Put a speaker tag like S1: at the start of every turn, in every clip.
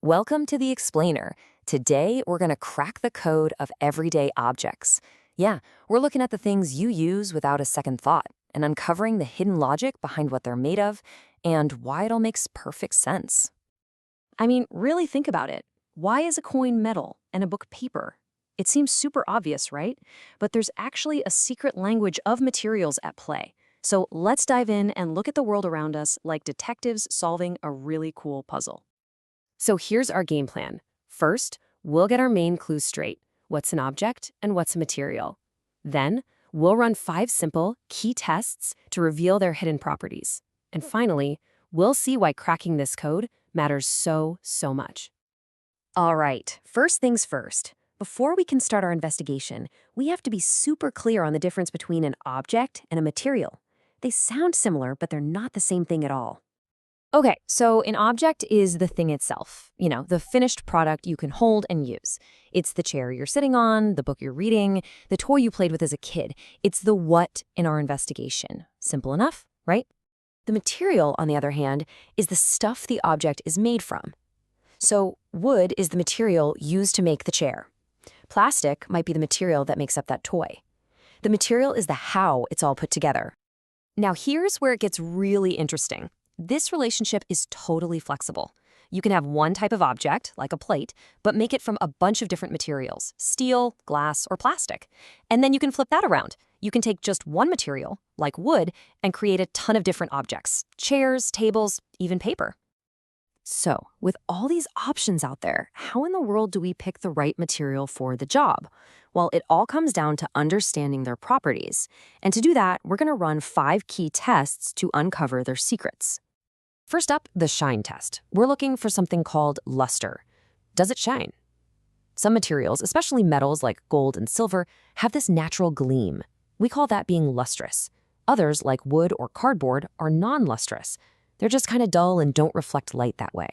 S1: Welcome to the Explainer. Today, we're going to crack the code of everyday objects. Yeah, we're looking at the things you use without a second thought and uncovering the hidden logic behind what they're made of and why it all makes perfect sense.
S2: I mean, really think about it. Why is a coin metal and a book paper? It seems super obvious, right? But there's actually a secret language of materials at play. So let's dive in and look at the world around us like detectives solving a really cool puzzle. So here's our game plan. First, we'll get our main clues straight. What's an object and what's a material? Then, we'll run 5 simple, key tests to reveal their hidden properties. And finally, we'll see why cracking this code matters so much. All right, first things first. Before we can start our investigation, we have to be super clear on the difference between an object and a material. They sound similar, but they're not the same thing at all. Okay, so an object is the thing itself, the finished product you can hold and use. It's the chair you're sitting on, the book you're reading, the toy you played with as a kid. It's the what in our investigation. Simple enough, right? The material, on the other hand, is the stuff the object is made from. So wood is the material used to make the chair. Plastic might be the material that makes up that toy. The material is the how it's all put together. Now here's where it gets really interesting. This relationship is totally flexible. You can have one type of object, like a plate, but make it from a bunch of different materials, steel, glass, or plastic. And then you can flip that around. You can take just one material, like wood, and create a ton of different objects, chairs, tables, even paper. So, with all these options out there, how in the world do we pick the right material for the job? Well, it all comes down to understanding their properties. And to do that, we're going to run 5 key tests to uncover their secrets. First up, the shine test. We're looking for something called luster. Does it shine? Some materials, especially metals like gold and silver, have this natural gleam. We call that being lustrous. Others, like wood or cardboard, are non-lustrous. They're just kind of dull and don't reflect light that way.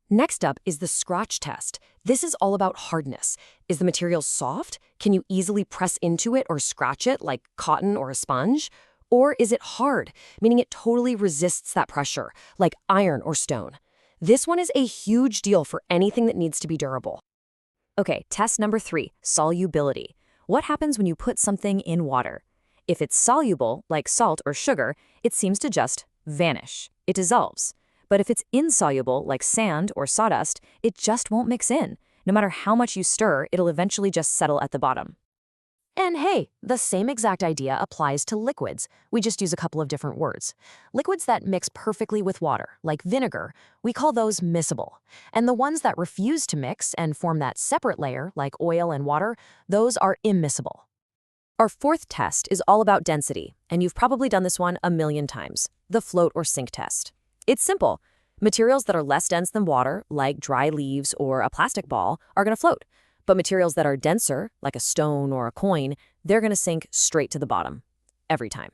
S2: Next up is the scratch test. This is all about hardness. Is the material soft? Can you easily press into it or scratch it like cotton or a sponge? Or is it hard, meaning it totally resists that pressure, like iron or stone? This one is a huge deal for anything that needs to be durable. Okay, test number 3, solubility. What happens when you put something in water? If it's soluble, like salt or sugar, it seems to just vanish. It dissolves. But if it's insoluble, like sand or sawdust, it just won't mix in. No matter how much you stir, it'll eventually just settle at the bottom. And hey, the same exact idea applies to liquids. We just use a couple of different words. Liquids that mix perfectly with water, like vinegar, we call those miscible. And the ones that refuse to mix and form that separate layer, like oil and water, those are immiscible. Our 4th test is all about density, and you've probably done this one a million times, the float or sink test. It's simple. Materials that are less dense than water, like dry leaves or a plastic ball, are going to float. But materials that are denser, like a stone or a coin, they're going to sink straight to the bottom, every time.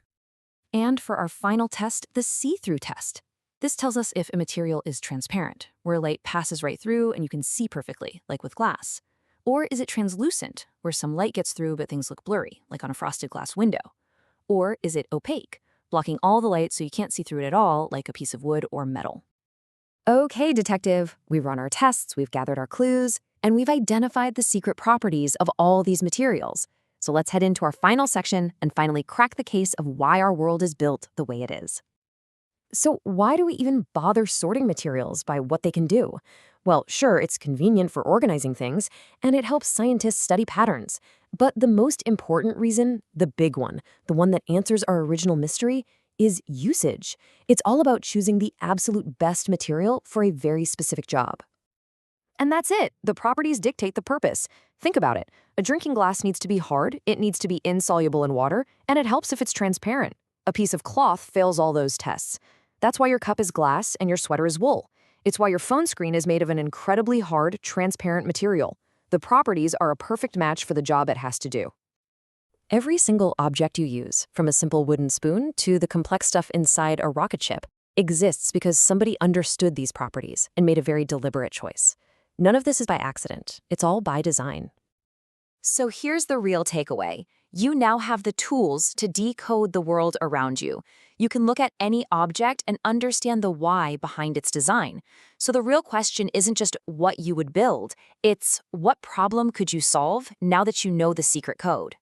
S2: And for our final test, the see-through test. This tells us if a material is transparent, where light passes right through and you can see perfectly, like with glass. Or is it translucent, where some light gets through but things look blurry, like on a frosted glass window? Or is it opaque, blocking all the light so you can't see through it at all, like a piece of wood or metal? Okay, detective, we've run our tests, we've gathered our clues, and we've identified the secret properties of all these materials. So let's head into our final section and finally crack the case of why our world is built the way it is. So why do we even bother sorting materials by what they can do? Well, sure, it's convenient for organizing things, and it helps scientists study patterns. But the most important reason, the big one, the one that answers our original mystery, is usage. It's all about choosing the absolute best material for a very specific job. And that's it. The properties dictate the purpose. Think about it. A drinking glass needs to be hard, it needs to be insoluble in water, and it helps if it's transparent. A piece of cloth fails all those tests. That's why your cup is glass and your sweater is wool. It's why your phone screen is made of an incredibly hard, transparent material. The properties are a perfect match for the job it has to do. Every single object you use, from a simple wooden spoon to the complex stuff inside a rocket ship, exists because somebody understood these properties and made a very deliberate choice. None of this is by accident. It's all by design. So here's the real takeaway. You now have the tools to decode the world around you. You can look at any object and understand the why behind its design. So the real question isn't just what you would build, it's what problem could you solve now that you know the secret code.